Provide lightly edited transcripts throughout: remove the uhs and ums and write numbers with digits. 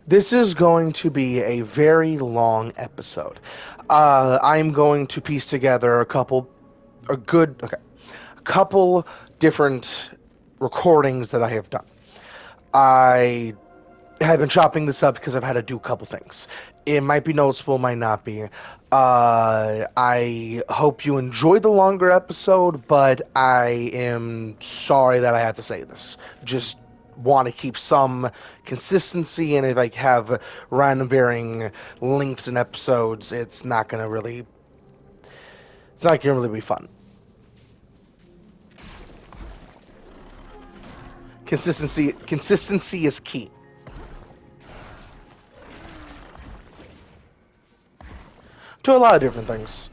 This is going to be a very long episode. I'm going to piece together a couple different recordings that I have done. I have been chopping this up because I've had to do a couple things. It might be noticeable, might not be. I hope you enjoy the longer episode, but I am sorry that I had to say this. Just want to keep some consistency, and if I have random varying lengths in episodes, it's not gonna really be fun. Consistency is key to a lot of different things.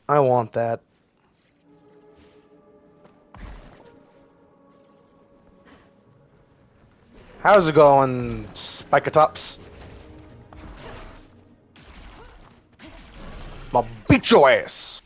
I want that. How's it going, Spikatops? I'll beat your ass.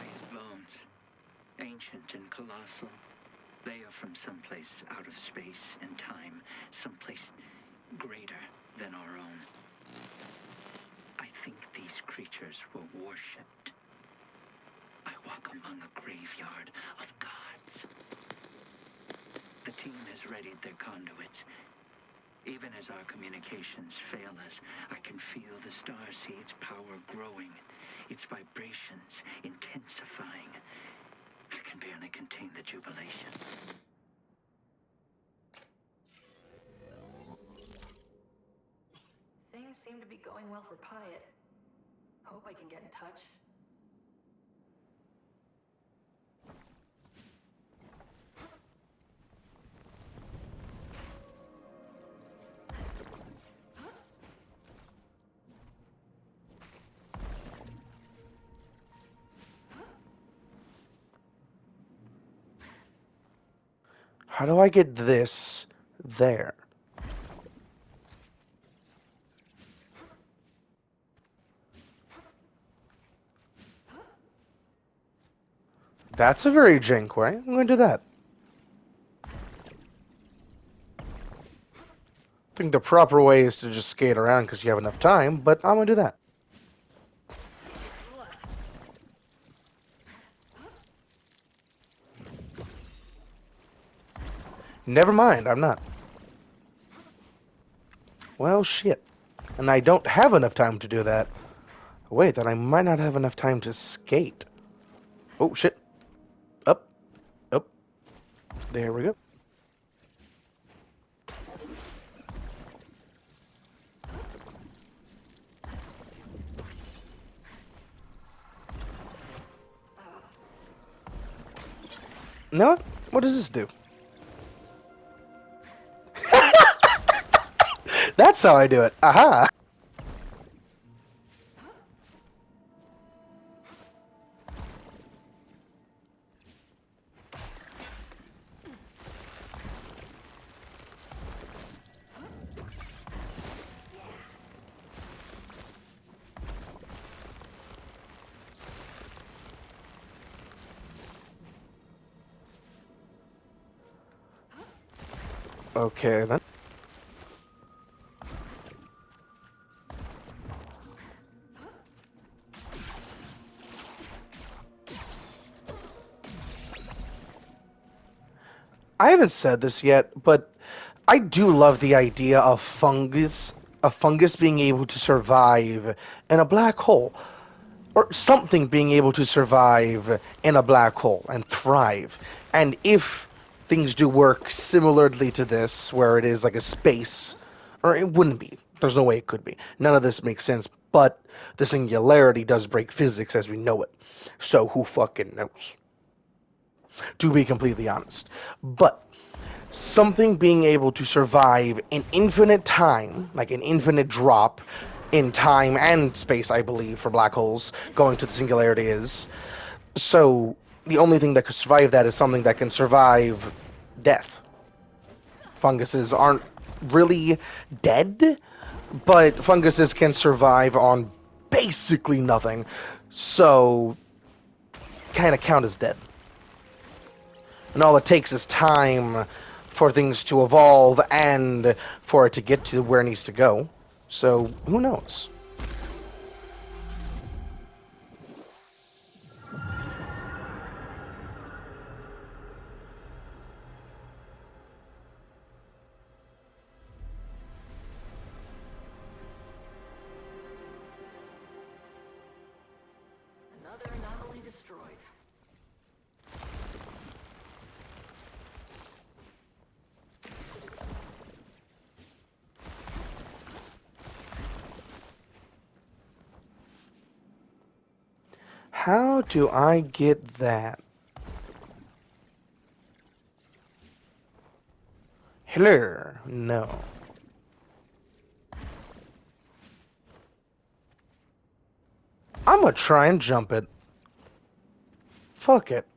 These bones, ancient and colossal, they are from someplace out of space and time, someplace greater than our own. I think these creatures were worshipped. I walk among a graveyard of gods. The team has readied their conduits. Even as our communications fail us, I can feel the starseed's power growing, its vibrations intensifying. I can barely contain the jubilation. Things seem to be going well for Pyatt. Hope I can get in touch. How do I get this there? That's a very jank way. I'm going to do that. I think the proper way is to just skate around because you have enough time, but I'm going to do that. Never mind, I'm not. Well, shit. And I don't have enough time to do that. Wait, then I might not have enough time to skate. Oh, shit. Up. Up. There we go. Now, what does this do? That's how I do it. Aha! Okay, then. I haven't said this yet, but I do love the idea of a fungus being able to survive in a black hole, or something being able to survive in a black hole and thrive. And if things do work similarly to this, where it is like a space Or it wouldn't be. There's no way it could be. None of this makes sense, but the singularity does break physics as we know it. So who fucking knows? To be completely honest. But something being able to survive in infinite time, like an infinite drop in time and space, I believe, for black holes, going to the singularity is. So the only thing that could survive that is something that can survive death. Funguses aren't really dead, but funguses can survive on basically nothing. So kind of count as dead. And all it takes is time for things to evolve and for it to get to where it needs to go. So, who knows? Another anomaly destroyed. How do I get that? Hello? No. I'm gonna try and jump it. Fuck it.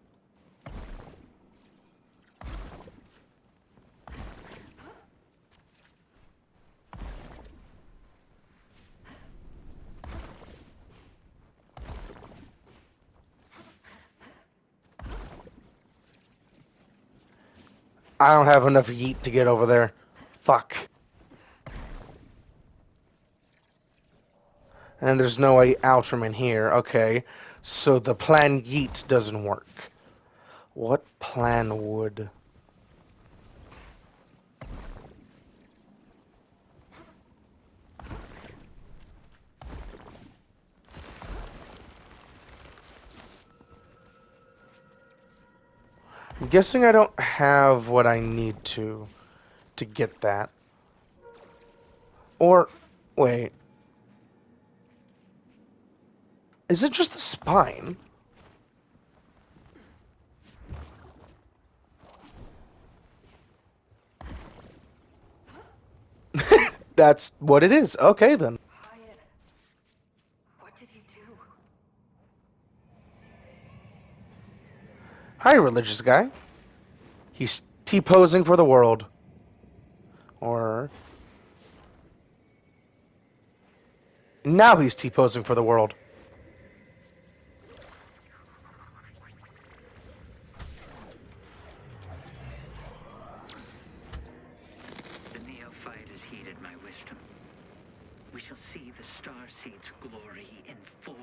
I don't have enough yeet to get over there. Fuck. And there's no way out from in here. Okay. So the plan yeet doesn't work. What plan would? I'm guessing I don't have what I need to get that. Or, wait. Is it just the spine? That's what it is. Okay, then. Hyatt, what did you do? Hi, religious guy. He's T-posing for the world. Or... Now he's T-posing for the world. The neophyte has heeded my wisdom. We shall see the starseed's glory in full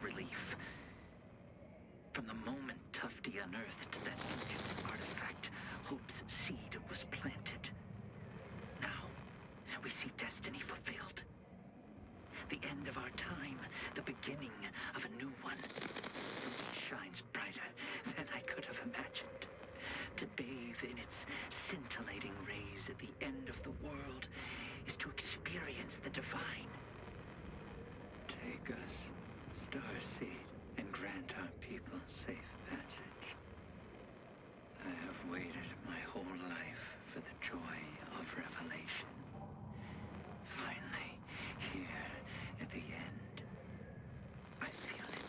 relief. From the moment Tufty unearthed that ancient artifact, Hope's seed was planted. Now, we see destiny fulfilled. The end of our time, the beginning of a new one. It shines brighter than I could have imagined. To bathe in its scintillating rays at the end of the world is to experience the divine. Take us, Starseed, and grant our people safe passage. I have waited my whole life for the joy of revelation. Finally, here at the end, I feel it.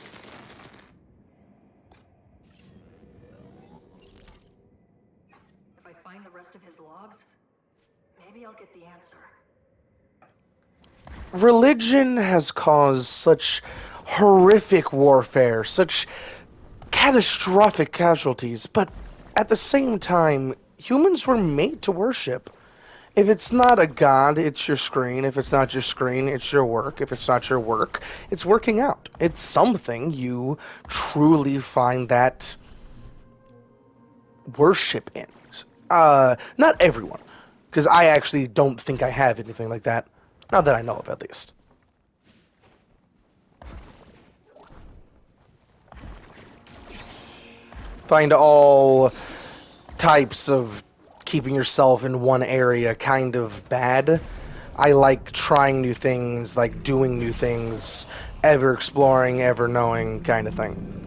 If I find the rest of his logs, maybe I'll get the answer. Religion has caused such horrific warfare, such catastrophic casualties, but at the same time, humans were made to worship. If it's not a god, it's your screen. If it's not your screen, it's your work. If it's not your work, it's working out. It's something you truly find that worship in. Not everyone, because I actually don't think I have anything like that. Not that I know of, at least. Find all types of keeping yourself in one area kind of bad, I like trying new things, like doing new things, ever exploring, ever knowing kind of thing.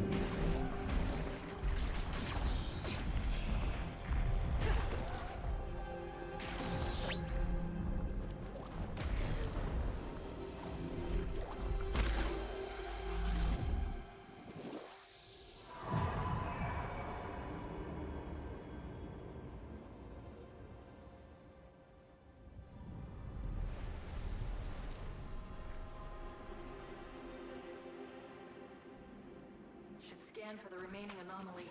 Should scan for the remaining anomaly.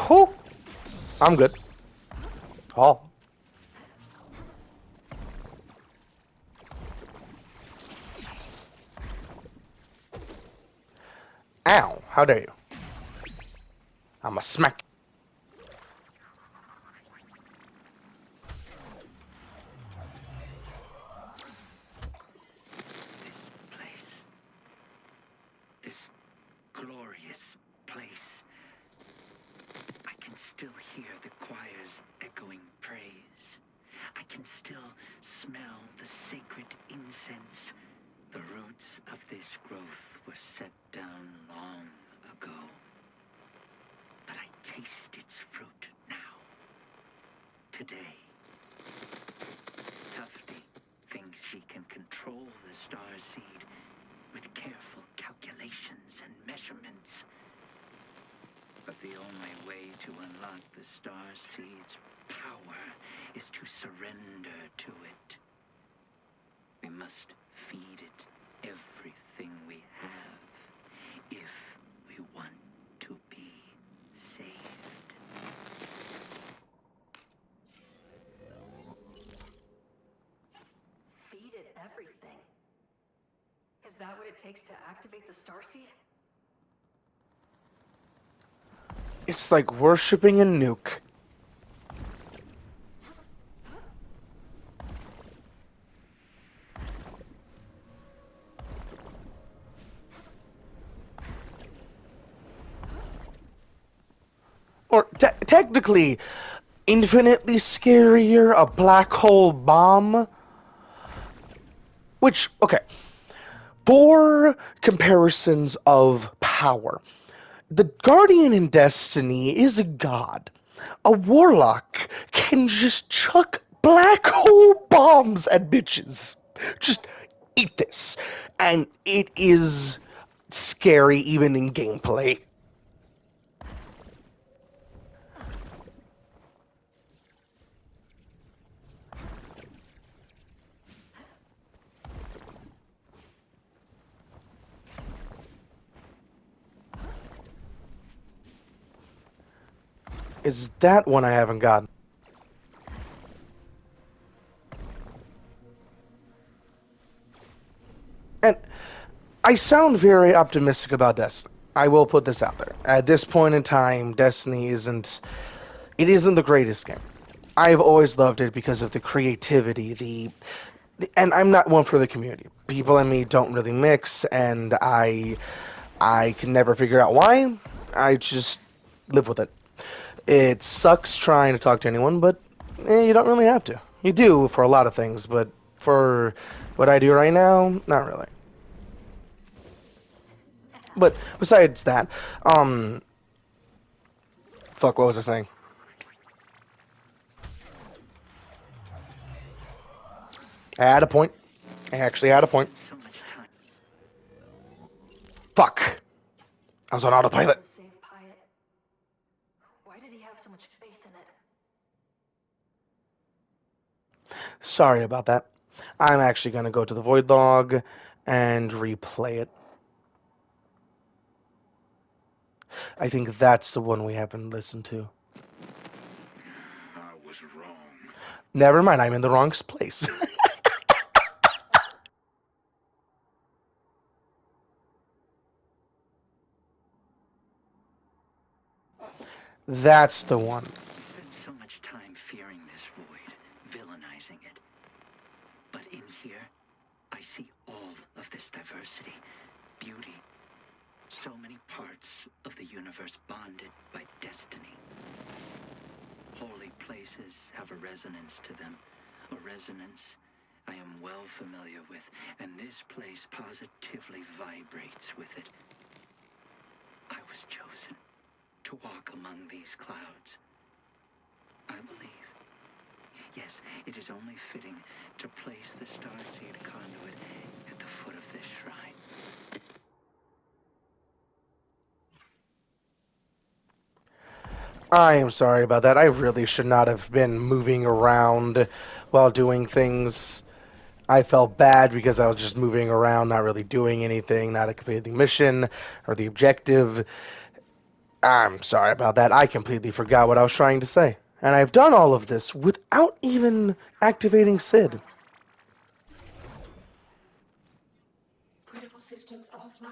Whew, I'm good. Oh, ow! How dare you? I'm a smack. This place. This glorious place. I can still hear the choir's echoing praise. I can still smell the sacred incense. The roots of this growth were set down long ago. But I taste its fruit now. Today. Tufty thinks she can control the star seed with careful calculations and measurements. But the only way to unlock the star seed's power is to surrender to it. We must feed it everything we have if we want to be saved. Feed it everything. Is that what it takes to activate the starseed? It's like worshipping a nuke. Or technically, infinitely scarier, a black hole bomb. Which, okay, for comparisons of power, the Guardian in Destiny is a god. A warlock can just chuck black hole bombs at bitches. Just eat this. And it is scary even in gameplay. Is that one I haven't gotten? And I sound very optimistic about Destiny. I will put this out there. At this point in time, Destiny isn't the greatest game. I've always loved it because of the creativity, and I'm not one for the community. People and me don't really mix, and I can never figure out why. I just live with it. It sucks trying to talk to anyone, but you don't really have to. You do for a lot of things, but for what I do right now, not really. But besides that, fuck, what was I saying? I had a point. I actually had a point. So much time. Fuck. I was on autopilot. Save Pyatt. Why did he have so much faith in it? Sorry about that. I'm actually going to go to the void log and replay it. I think that's the one we haven't listened to. was wrong. Never mind, I'm in the wrong place. That's the one. We spend so much time fearing this void, villainizing it. But in here, I see all of this diversity, beauty, so many parts of the universe bonded by destiny. Holy places have a resonance to them, a resonance I am well familiar with, and this place positively vibrates with it. I was chosen to walk among these clouds. I believe. Yes, it is only fitting to place the starseed conduit at the foot of this shrine. I am sorry about that. I really should not have been moving around while doing things. I felt bad because I was just moving around, not really doing anything, not completing the mission or the objective. I'm sorry about that. I completely forgot what I was trying to say. And I've done all of this without even activating Sid. Critical systems offline.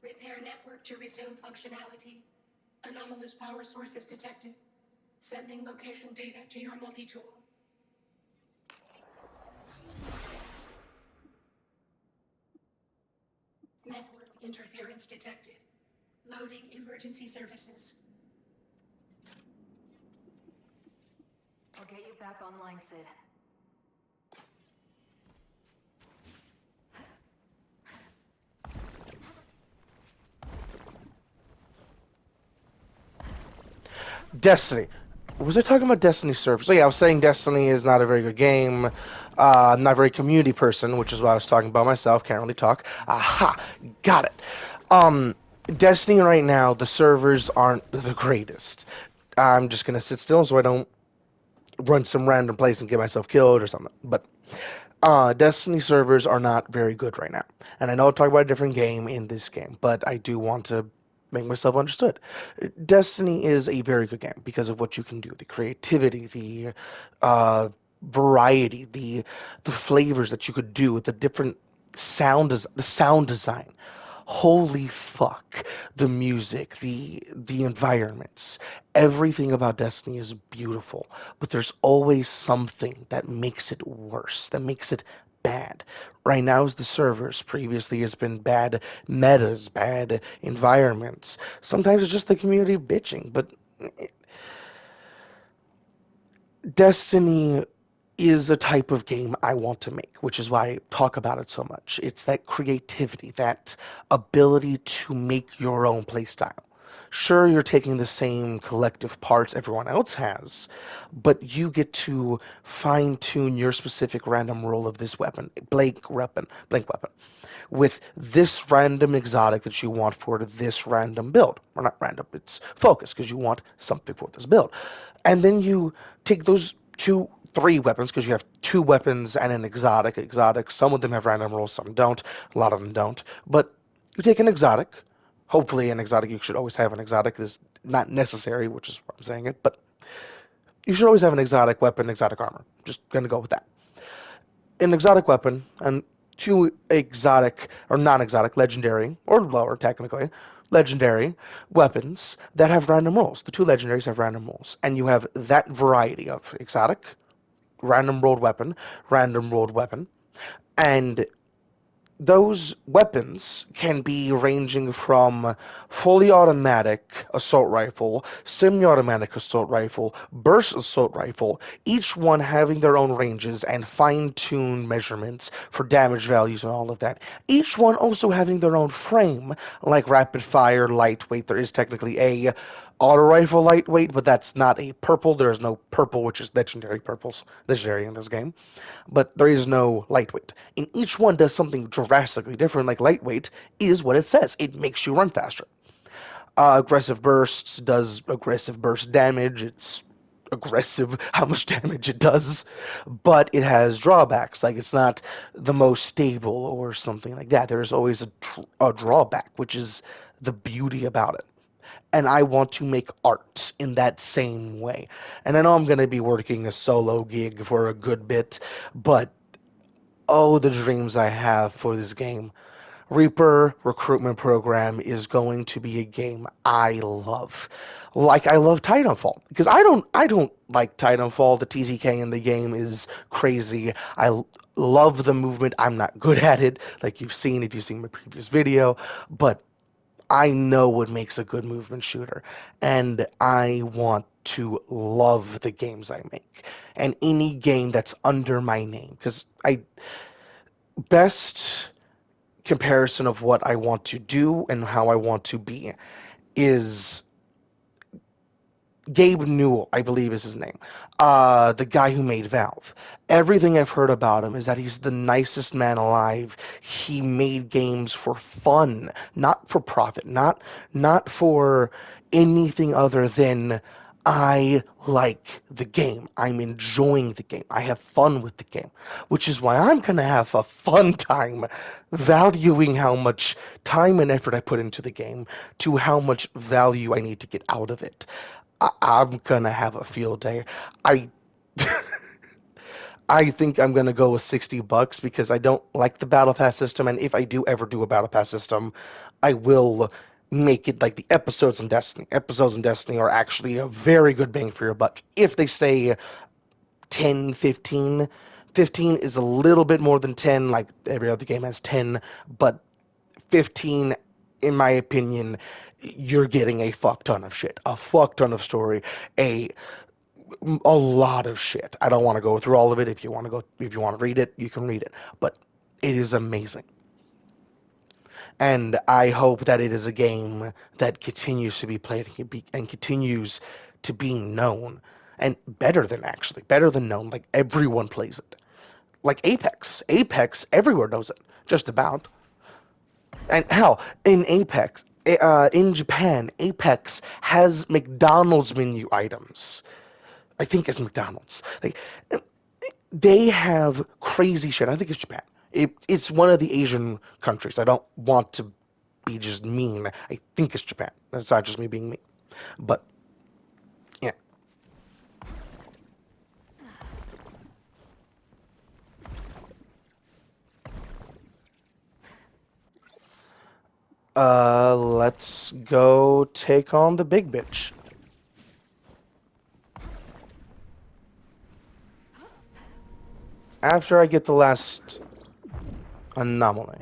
Repair network to resume functionality. Anomalous power sources detected. Sending location data to your multi-tool. Network interference detected. Loading emergency services. I'll get you back online, Sid. Destiny. Was I talking about Destiny servers? So yeah, I was saying Destiny is not a very good game. I'm not a very community person, which is why I was talking about myself. Can't really talk. Aha, got it. Um, Destiny right now, the servers aren't the greatest. I'm just gonna sit still so I don't run some random place and get myself killed or something. But Destiny servers are not very good right now. And I know I'm talking about a different game in this game, but I do want to make myself understood. Destiny is a very good game because of what you can do, the creativity, the uh, variety, the flavors that you could do with the different the sound design. Holy fuck, the music, the environments, everything about Destiny is beautiful, but there's always something that makes it worse, that makes it bad. Right now is the servers. Previously it's been bad metas, bad environments. Sometimes it's just the community bitching, but Destiny is a type of game I want to make, which is why I talk about it so much. It's that creativity, that ability to make your own playstyle. Sure, you're taking the same collective parts everyone else has, but you get to fine tune your specific random roll of this blank weapon, with this random exotic that you want for this random build. Or not random, it's focused because you want something for this build. And then you take those three weapons, because you have two weapons and an exotic. Some of them have random rolls, some don't. A lot of them don't. But you take an exotic. Hopefully, an exotic, you should always have an exotic. Is not necessary, which is why I'm saying it, but you should always have an exotic weapon, exotic armor. Just gonna go with that. An exotic weapon and two exotic or non-exotic, legendary or lower technically, legendary weapons that have random rolls. The two legendaries have random rolls, and you have that variety of exotic, random rolled weapon, and those weapons can be ranging from fully automatic assault rifle, semi-automatic assault rifle, burst assault rifle, each one having their own ranges and fine-tuned measurements for damage values and all of that. Each one also having their own frame, like rapid fire, lightweight. There is technically a auto rifle lightweight, but that's not a purple. There is no purple, which is legendary in this game, but there is no lightweight. And each one does something drastically different. Like lightweight is what it says. It makes you run faster. Aggressive bursts does aggressive burst damage. It's aggressive how much damage it does, but it has drawbacks. Like it's not the most stable or something like that. There is always a drawback, which is the beauty about it. and I want to make art in that same way. And I know I'm going to be working a solo gig for a good bit, but oh, the dreams I have for this game. Reaper Recruitment Program is going to be a game I love. Like I love Titanfall because I don't like Titanfall. The TTK in the game is crazy. Love the movement. I'm not good at it, like you've seen if you've seen my previous video, but I know what makes a good movement shooter, and I want to love the games I make, and any game that's under my name, because I best comparison of what I want to do and how I want to be is Gabe Newell, I believe is his name, the guy who made Valve. Everything I've heard about him is that he's the nicest man alive. He made games for fun, not for profit, not for anything other than I like the game. I'm enjoying the game. I have fun with the game, which is why I'm gonna have a fun time valuing how much time and effort I put into the game to how much value I need to get out of it. I'm gonna have a field day. I I think I'm gonna go with $60 because I don't like the battle pass system, and if I do ever do a battle pass system, I will make it like the episodes in Destiny. Episodes in Destiny are actually a very good bang for your buck. If they stay 10, 15, 15 is a little bit more than 10, like every other game has 10, but 15, in my opinion, you're getting a fuck ton of shit, a fuck ton of story, a a lot of shit. I don't want to go through all of it. If you want to read it, you can read it. But it is amazing. And I hope that it is a game that continues to be played and continues to be known. And better than known. Like everyone plays it. Like Apex. Apex, everywhere knows it. Just about. And hell, in Apex, in Japan, Apex has McDonald's menu items. I think it's McDonald's. Like they have crazy shit. I think it's Japan. It's one of the Asian countries. I don't want to be just mean. I think it's Japan. That's not just me being mean. But yeah. Let's go take on the big bitch. After I get the last anomaly.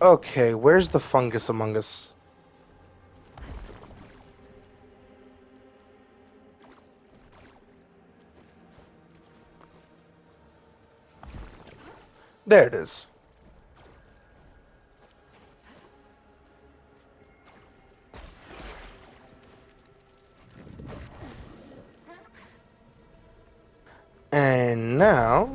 Okay, where's the fungus among us? There it is. And now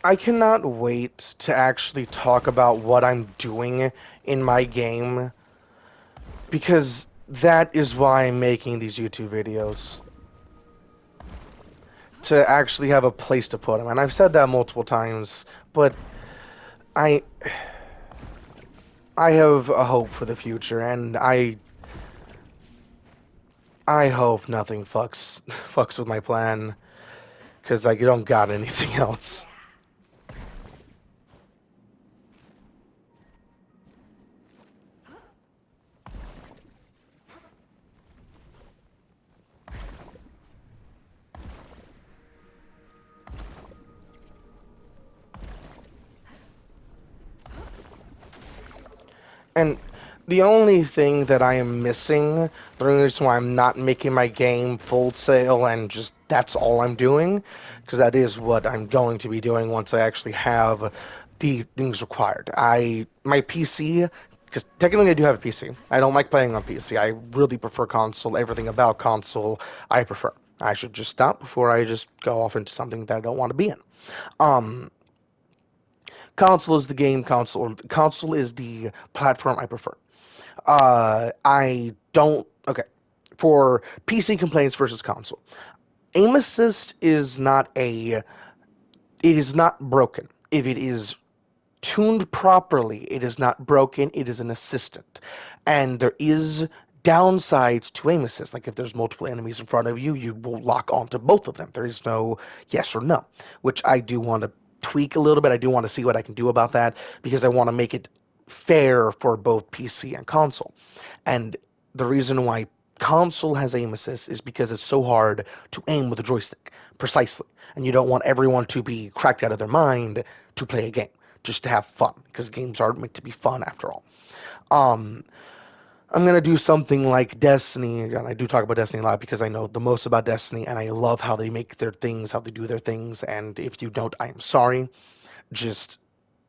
I cannot wait to actually talk about what I'm doing in my game because that is why I'm making these YouTube videos. to actually have a place to put them. And I've said that multiple times, but I I have a hope for the future, and I hope nothing fucks with my plan, because I don't got anything else. And the only thing that I am missing, the only reason why I'm not making my game full sale and just that's all I'm doing, because that is what I'm going to be doing once I actually have the things required. My PC, because technically I do have a PC. I don't like playing on PC. I really prefer console. Everything about console I prefer. I should just stop before I just go off into something that I don't want to be in. Um, Console is the game console. Or console is the platform I prefer. I don't. Okay. For PC complaints versus console, aim assist is not a. It is not broken. If it is tuned properly, it is not broken. It is an assistant, and there is downsides to aim assist. Like if there's multiple enemies in front of you, you will lock onto both of them. There is no yes or no, which I do want to tweak a little bit. I do want to see what I can do about that because I want to make it fair for both PC and console. And the reason why console has aim assist is because it's so hard to aim with a joystick precisely. And you don't want everyone to be cracked out of their mind to play a game, just to have fun, because games are meant to be fun after all. Um, I'm gonna do something like Destiny, and I do talk about Destiny a lot because I know the most about Destiny, and I love how they make their things, how they do their things. And if you don't, I'm sorry. Just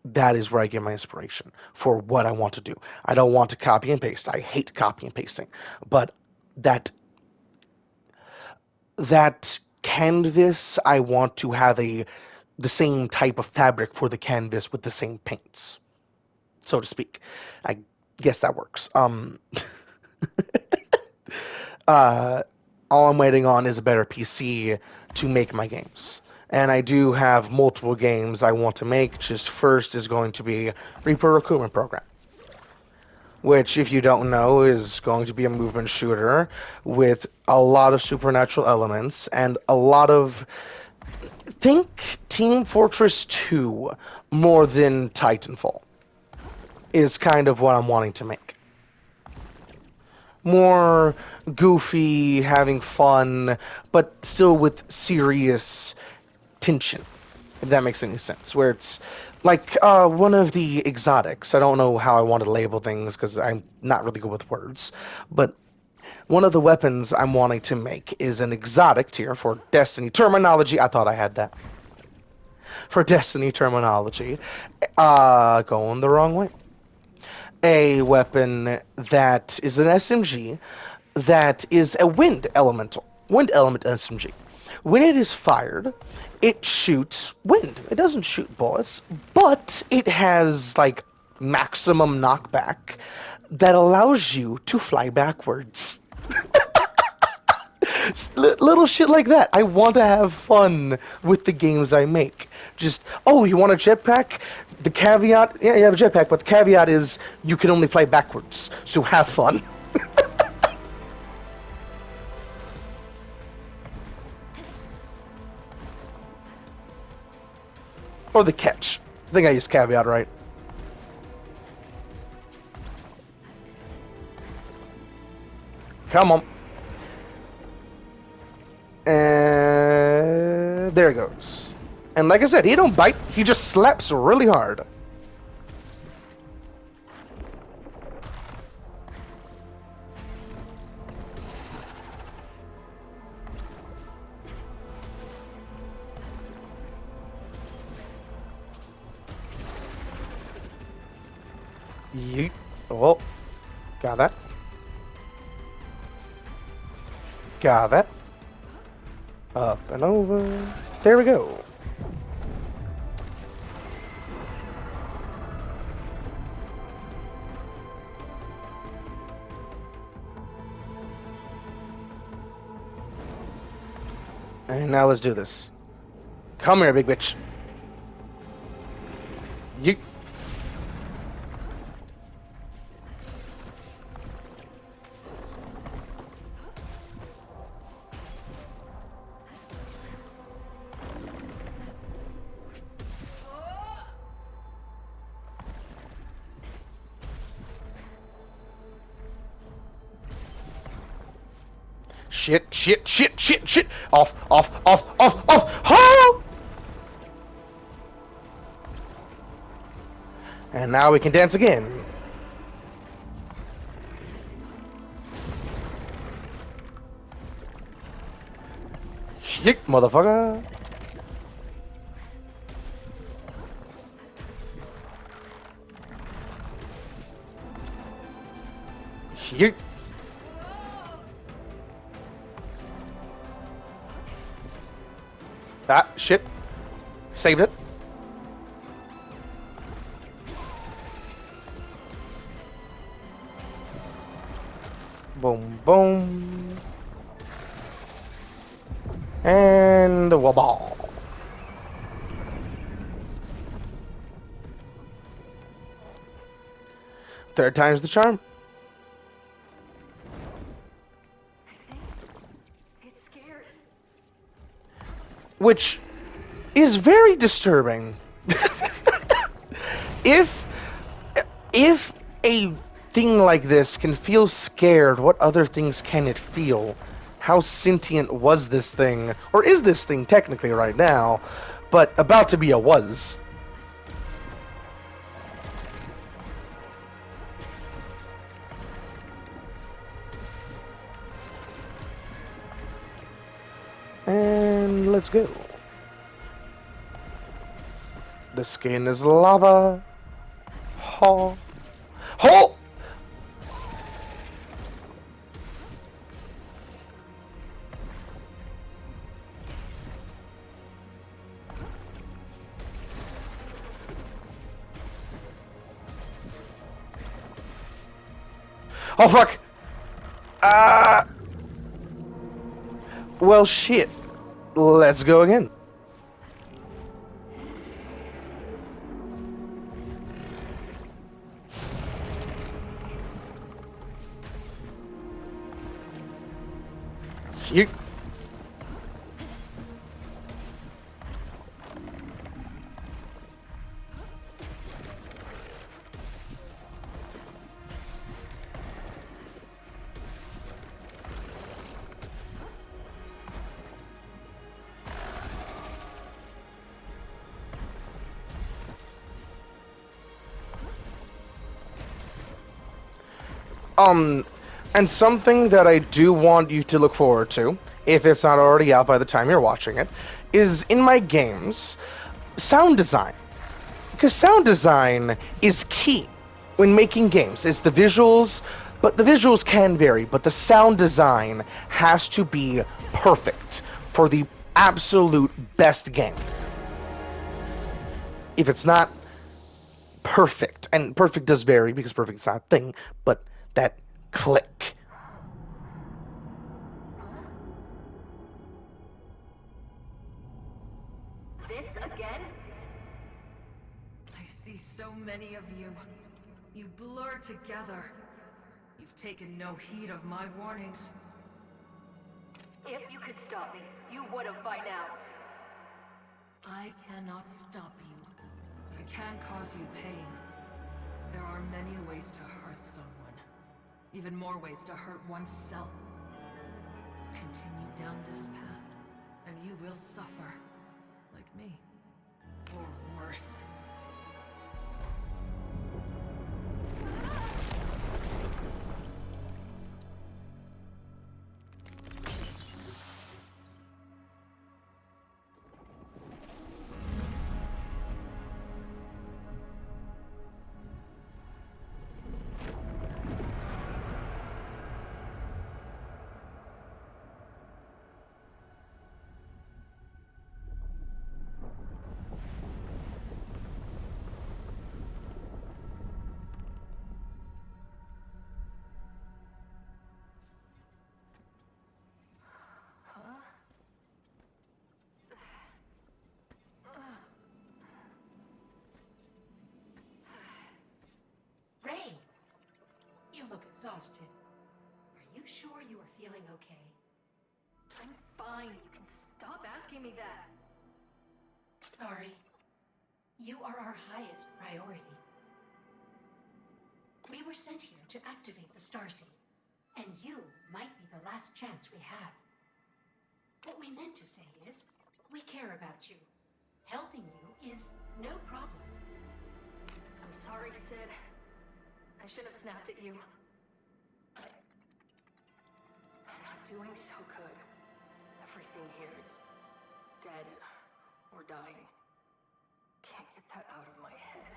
that is where I get my inspiration for what I want to do. I don't want to copy and paste. I hate copy and pasting, but that that canvas, I want to have the same type of fabric for the canvas with the same paints, so to speak. I guess that works. Uh, all I'm waiting on is a better PC to make my games. And I do have multiple games I want to make. Just first is going to be Reaper Recruitment Program, which, if you don't know, is going to be a movement shooter with a lot of supernatural elements and a lot of. Think Team Fortress 2 more than Titanfall is kind of what I'm wanting to make. More goofy, having fun, but still with serious tension, if that makes any sense. Where it's like one of the exotics. I don't know how I want to label things because I'm not really good with words, but one of the weapons I'm wanting to make is an exotic tier for Destiny terminology. I thought I had that. For Destiny terminology, going the wrong way. A weapon that is an SMG that is a wind element SMG. When it is fired, it shoots wind. It doesn't shoot bullets, but it has like maximum knockback that allows you to fly backwards. Little shit like that. I want to have fun with the games I make. Just, oh, you want a jetpack? The caveat, yeah, you have a jetpack, but the caveat is you can only fly backwards. So have fun. Or the catch. I think I used caveat right. Come on. And there it goes. And like I said, he don't bite. He just slaps really hard. Yeet. Oh, got that. Got that. Up and over. There we go. And now let's do this. Come here, big bitch. You. Shit, shit, shit, shit, shit. Off, off, off, off, off. Oh! And now we can dance again. Shit, motherfucker. Shit. Ah, shit. Saved it. Boom, boom. And wobble. Third time's the charm. I think it's scared. Which is very disturbing. if if a thing like this can feel scared, what other things can it feel? How sentient was this thing, or is this thing technically right now, but about to be a was? And let's go. The skin is lava. Ha. Ho! Oh fuck! Ah! Well shit. Let's go again. You. And something that I do want you to look forward to, if it's not already out by the time you're watching it, is in my games, sound design. Because sound design is key when making games. It's the visuals, but the visuals can vary, but the sound design has to be perfect for the absolute best game. If it's not perfect, and perfect does vary because perfect is not a thing, but that click. This again? I see so many of you. You blur together. You've taken no heed of my warnings. If you could stop me, you would have by now. I cannot stop you, but I can cause you pain. There are many ways to hurt someone. Even more ways to hurt oneself. Continue down this path, and you will suffer. Like me. Or worse. exhausted. Are you sure you are feeling okay? I'm fine. You can stop asking me that. Sorry. You are our highest priority. We were sent here to activate the starseed, and you might be the last chance we have. What we meant to say is, we care about you. Helping you is no problem. I'm sorry, Sid. I should have snapped at you. I'm not doing so good. Everything here is dead or dying. Can't get that out of my head.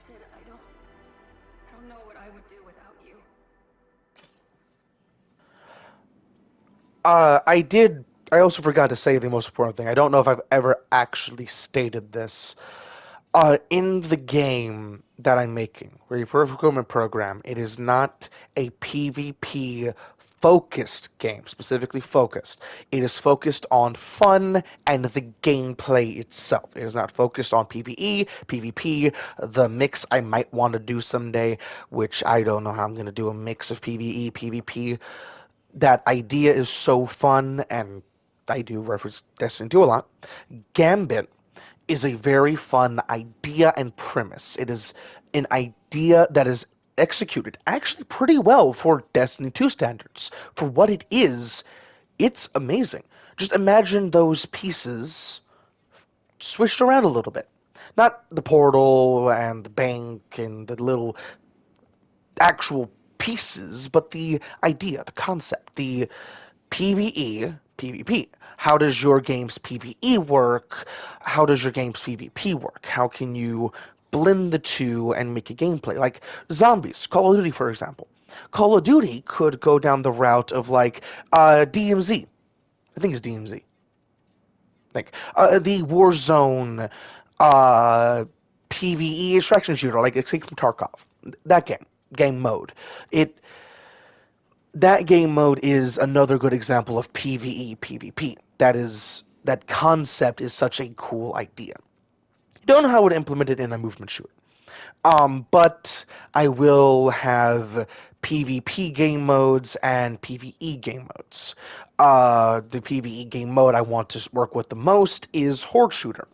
Sid, I don't know what I would do without you. I also forgot to say the most important thing. I don't know if I've ever actually stated this. In the game that I'm making, Recruitment Program, it is not a PvP focused game, specifically focused. It is focused on fun and the gameplay itself. It is not focused on PvE, PvP, the mix I might want to do someday, which I don't know how I'm going to do a mix of PvE, PvP. That idea is so fun, and I do reference Destiny 2 a lot. Gambit is a very fun idea and premise. It is an idea that is executed actually pretty well for Destiny 2 standards. For what it is, it's amazing. Just imagine those pieces switched around a little bit. Not the portal and the bank and the little actual pieces, but the idea, the concept, the PvE, PvP. How does your game's PvE work? How does your game's PvP work? How can you blend the two and make a gameplay? Like zombies, Call of Duty, for example. Call of Duty could go down the route of like DMZ. I think it's DMZ. Like the Warzone PvE extraction shooter, like Escape from Tarkov. That game mode. It that game mode is another good example of PvE PvP. That concept is such a cool idea. Don't know how I would implement it in a movement shooter. But I will have PvP game modes and PvE game modes. The PvE game mode I want to work with the most is Horde Shooter.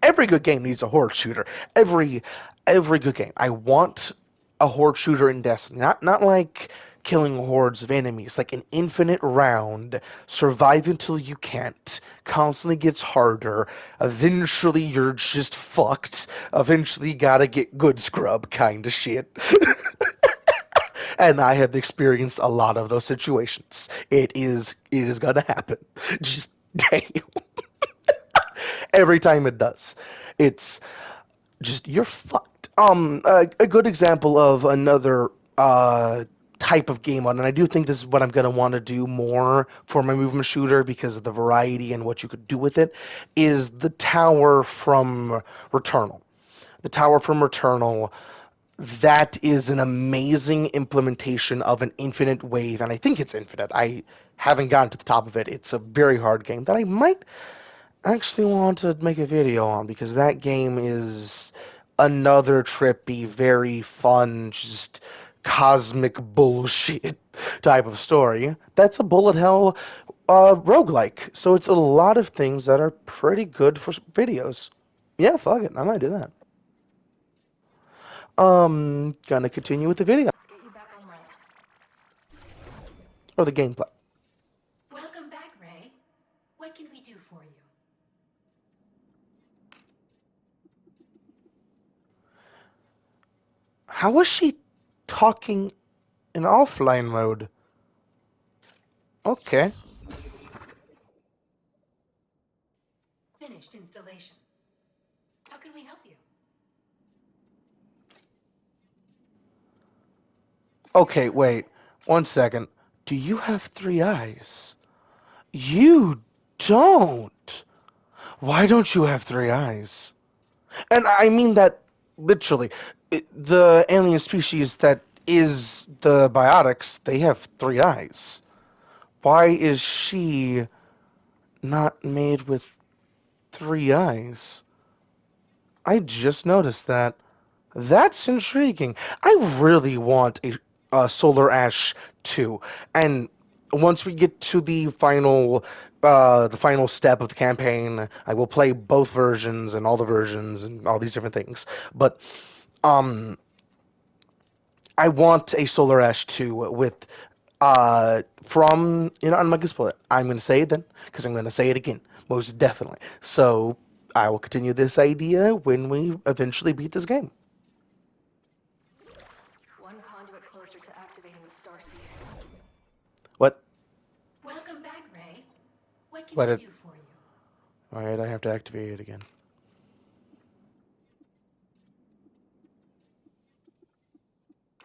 Every good game needs a horde shooter. Every good game. I want a horde shooter in Destiny. Not like killing hordes of enemies, like an infinite round, survive until you can't, constantly gets harder, eventually you're just fucked, eventually you gotta get good scrub kind of shit. And I have experienced a lot of those situations. It is gonna happen. Just damn. Every time it does. It's just you're fucked. A good example of another type of game mode, and I do think this is what I'm gonna want to do more for my movement shooter because of the variety and what you could do with it, is the tower from Returnal. The tower from Returnal. That is an amazing implementation of an infinite wave, and I think it's infinite. I haven't gotten to the top of it. It's a very hard game that I might actually want to make a video on because that game is another trippy, very fun, just cosmic bullshit type of story. That's a bullet hell roguelike. So it's a lot of things that are pretty good for videos. Yeah, fuck it. I might do that. Gonna continue with the video Let's get you back online. or the gameplay. Welcome back, Ray. What can we do for you? How was she talking in offline mode? Okay. Finished installation. How can we help you? Okay, wait. One second. Do you have three eyes? You don't. Why don't you have three eyes? And I mean that literally. The alien species that is the biotics, they have three eyes. Why is she not made with three eyes? I just noticed that. That's intriguing. I really want a Solar Ash 2. And once we get to the final step of the campaign, I will play both versions and all these different things. But um, I want a Solar Ash 2 with I'm not gonna spoil it. I'm gonna say it then because I'm gonna say it again, most definitely. So I will continue this idea when we eventually beat this game. One conduit closer to activating the starseed. What? Welcome back, Ray. What can What? we It, do for you? all right, I have to activate it again.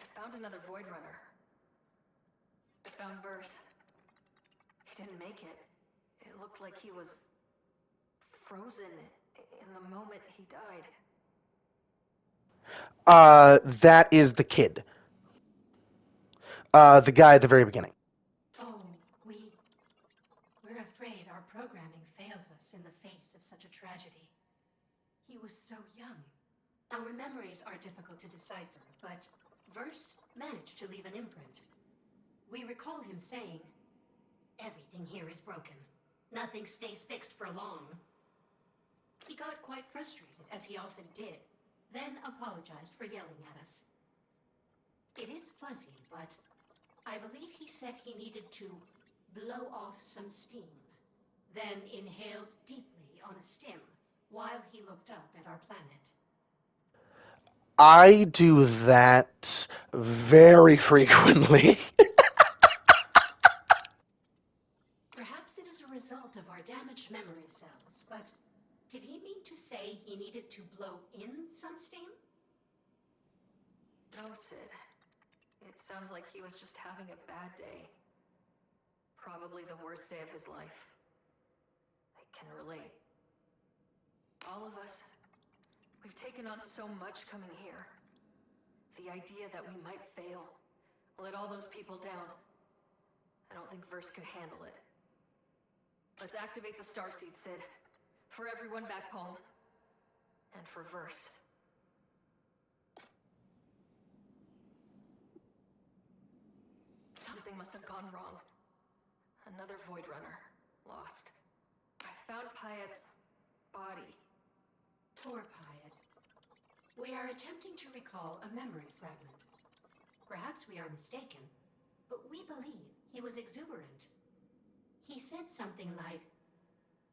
I found another Void Runner. I found Verse. He didn't make it. It looked like he was frozen in the moment he died. That is the kid. The guy at the very beginning. Oh, we're afraid our programming fails us in the face of such a tragedy. He was so young. Our memories are difficult to decipher, but Verse managed to leave an imprint. We recall him saying, "Everything here is broken. Nothing stays fixed for long." He got quite frustrated, as he often did, then apologized for yelling at us. It is fuzzy, but I believe he said he needed to blow off some steam, then inhaled deeply on a stim while he looked up at our planet. I do that very frequently. Perhaps it is a result of our damaged memory cells, but did he mean to say he needed to blow in some steam? No, Sid. It sounds like he was just having a bad day. Probably the worst day of his life. I can relate. All of us, we've taken on so much coming here. The idea that we might fail, let all those people down. I don't think Verse could handle it. Let's activate the starseed, Sid. For everyone back home. And for Verse. Something must have gone wrong. Another Void Runner. Lost. I found Pyatt's body. Poor Pyatt. We are attempting to recall a memory fragment. Perhaps we are mistaken, but we believe he was exuberant. He said something like,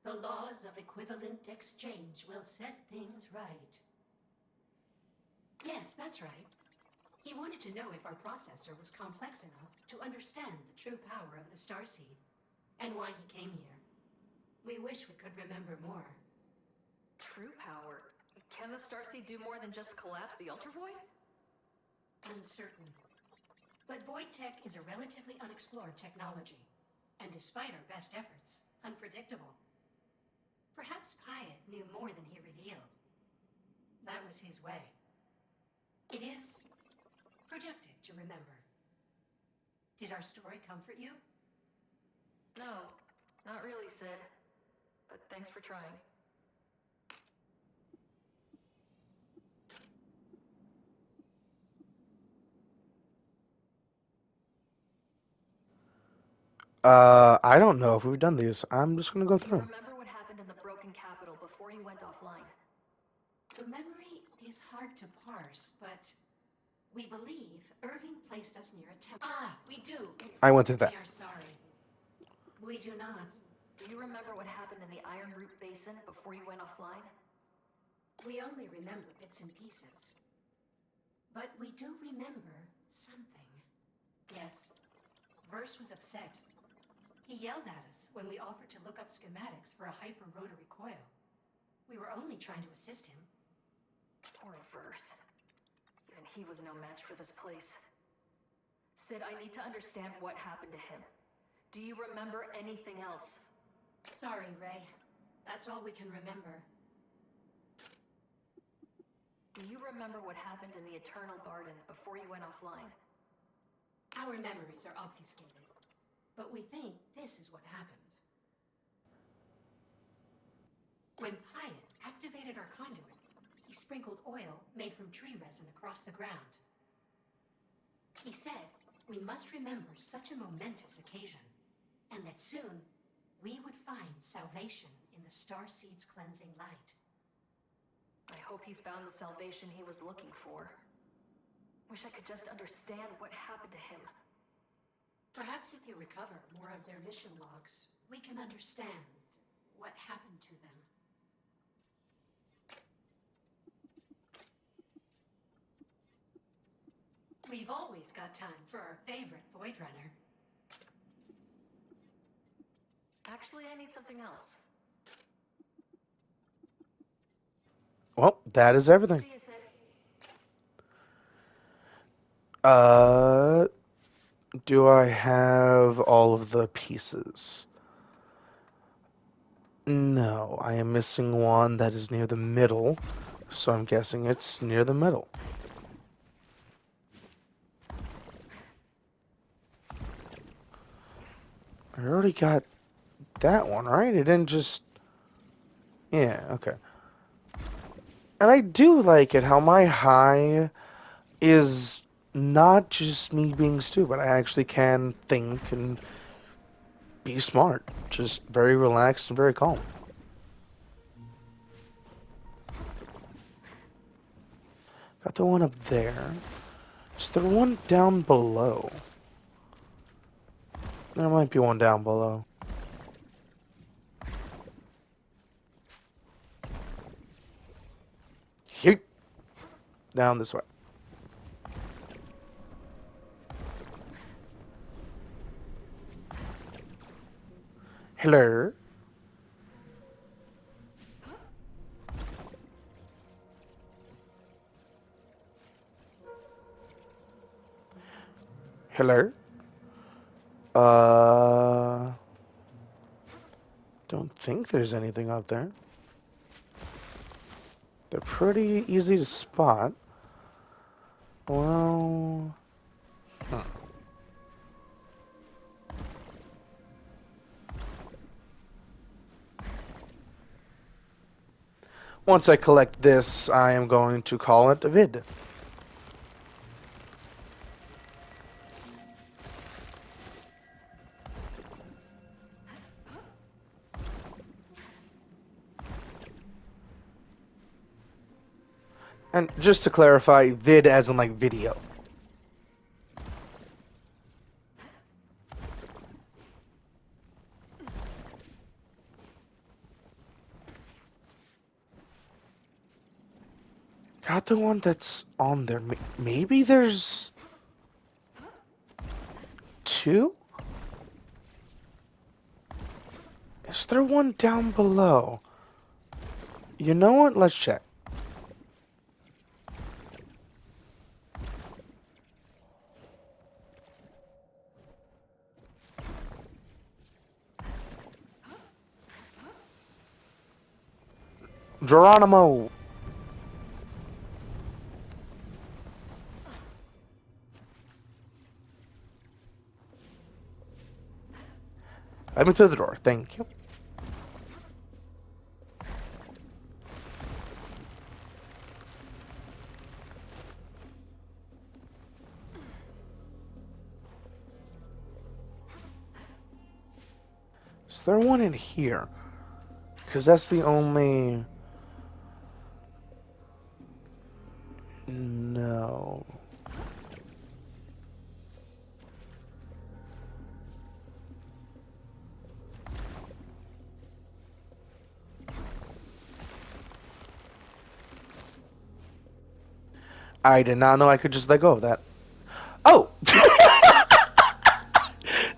"The laws of equivalent exchange will set things right." Yes, that's right. He wanted to know if our processor was complex enough to understand the true power of the starseed, and why he came here. We wish we could remember more. True power? Can the starseed do more than just collapse the Ultravoid? Uncertain. But void tech is a relatively unexplored technology, and despite our best efforts, unpredictable. Perhaps Pyatt knew more than he revealed. That was his way. It is productive to remember. Did our story comfort you? No, not really, Sid. But thanks for trying. I don't know if we've done these. I'm just gonna go Do you through 'em. remember what happened in the broken capital before you went offline? The memory is hard to parse, but we believe Irving placed us near a temple. Ah, we do. I went through We that. are sorry. We do not. Do you remember what happened in the Iron Root Basin before you went offline? We only remember bits and pieces. But we do remember something. Yes, Verse was upset. He yelled at us when we offered to look up schematics for a hyper-rotary coil. We were only trying to assist him. Poor Verse. Even he was no match for this place. Sid, I need to understand what happened to him. Do you remember anything else? Sorry, Ray. That's all we can remember. Do you remember what happened in the Eternal Garden before you went offline? Our memories are obfuscated, but we think this is what happened. When Pyatt activated our conduit, he sprinkled oil made from tree resin across the ground. He said we must remember such a momentous occasion, and that soon we would find salvation in the starseed's cleansing light. I hope he found the salvation he was looking for. Wish I could just understand what happened to him. Perhaps if you recover more of their mission logs, we can understand what happened to them. We've always got time for our favorite Void Runner. Actually, I need something else. Well, that is everything. See you, Sid. Do I have all of the pieces? No, I am missing one that is near the middle, so I'm guessing it's near the middle. I already got that one, right? It didn't just... Yeah, okay. And I do like it how my high is not just me being stupid. I actually can think and be smart. Just very relaxed and very calm. Got the one up there. Is there one down below? There might be one down below. Here. Down this way. Hello. Hello. Don't think there's anything up there. They're pretty easy to spot. Well... Huh. Once I collect this, I am going to call it a vid. And just to clarify, vid as in like video. Got the one that's on there. Maybe there's... two? Is there one down below? You know what? Let's check. Geronimo! Let me through the door. Thank you. Is there one in here? Because that's the only... No. I did not know I could just let go of that. Oh!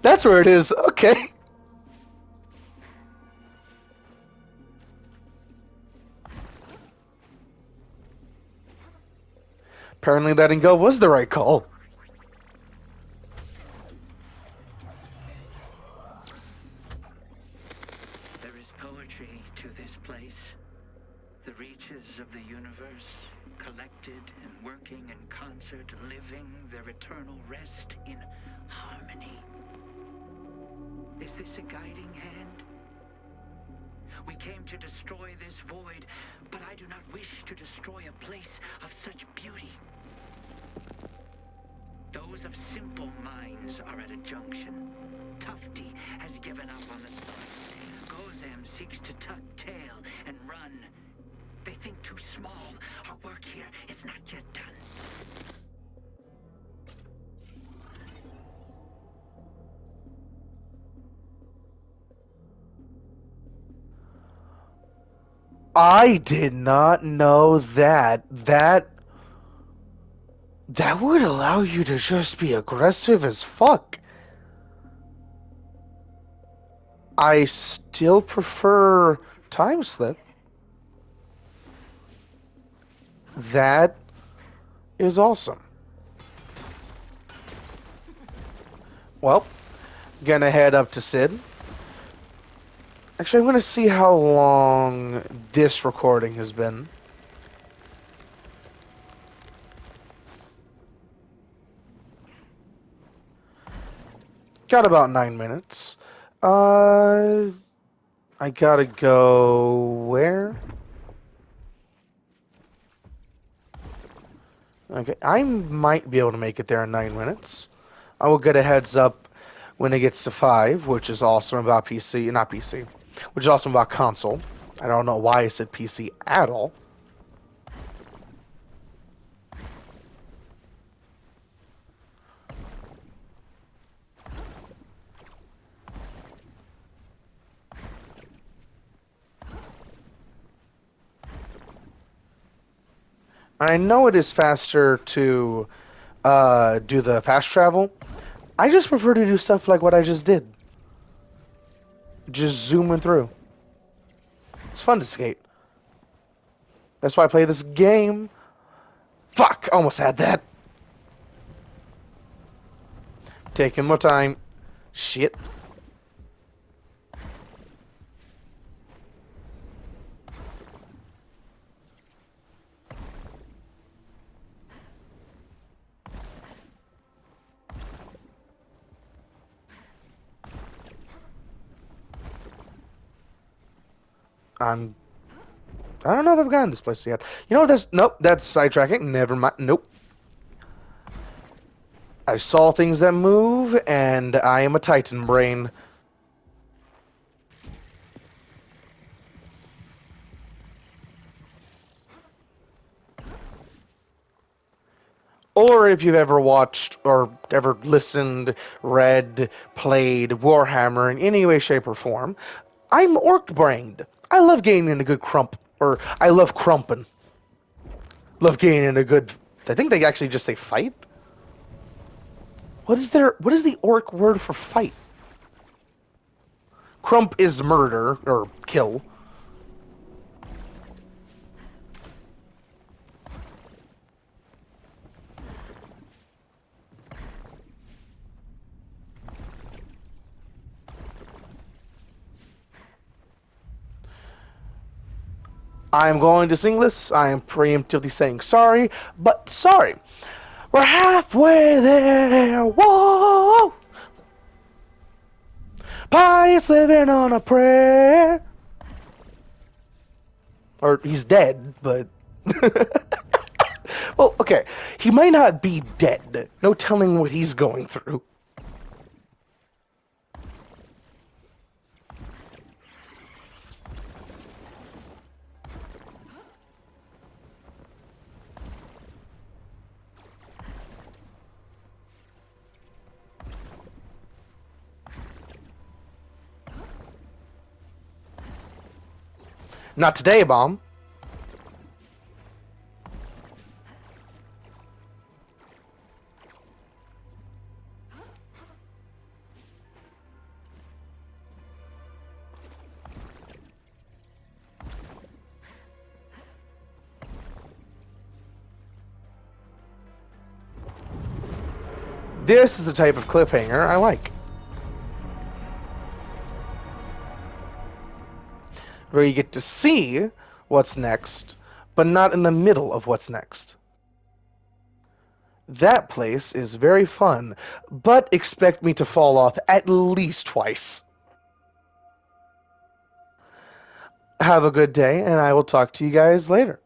That's where it is. Okay. Apparently letting go was the right call. There is poetry to this place. The reaches of the universe, collected and working in concert, living their eternal rest in harmony. Is this a guiding hand? We came to destroy this void, but I do not wish to destroy a place of such beauty. Those of simple minds are at a junction. Tufty has given up on the stars. Gozam seeks to tuck tail and run. They think too small. Our work here is not yet done. I did not know that. That would allow you to just be aggressive as fuck. I still prefer time slip. That is awesome. Well, gonna head up to Sid. Actually, I'm gonna see how long this recording has been. Got about 9 minutes. I gotta go where? Okay, I might be able to make it there in 9 minutes. I will get a heads up when it gets to 5, which is awesome about PC, not PC, which is awesome about console. I don't know why I said PC at all. I know it is faster to do the fast travel. I just prefer to do stuff like what I just did. Just zooming through. It's fun to skate. That's why I play this game. Fuck! Almost had that. Taking my time. Shit. I don't know if I've gotten this place yet. You know, nope, that's sidetracking. Never mind. Nope. I saw things that move, and I am a Titan brain. Or if you've ever watched or ever listened, read, played Warhammer in any way, shape, or form, I'm orc-brained. I love getting in a good crump, or I love crumping. Love getting in a good. I think they actually just say fight. What is the orc word for fight? Crump is murder or kill. I'm going to sing this. I am preemptively saying sorry, but sorry. We're halfway there. Whoa! Pious living on a prayer. Or he's dead, but. Well, okay. He might not be dead. No telling what he's going through. Not today, Bomb. This is the type of cliffhanger I like. Where you get to see what's next, but not in the middle of what's next. That place is very fun, but expect me to fall off at least twice. Have a good day, and I will talk to you guys later.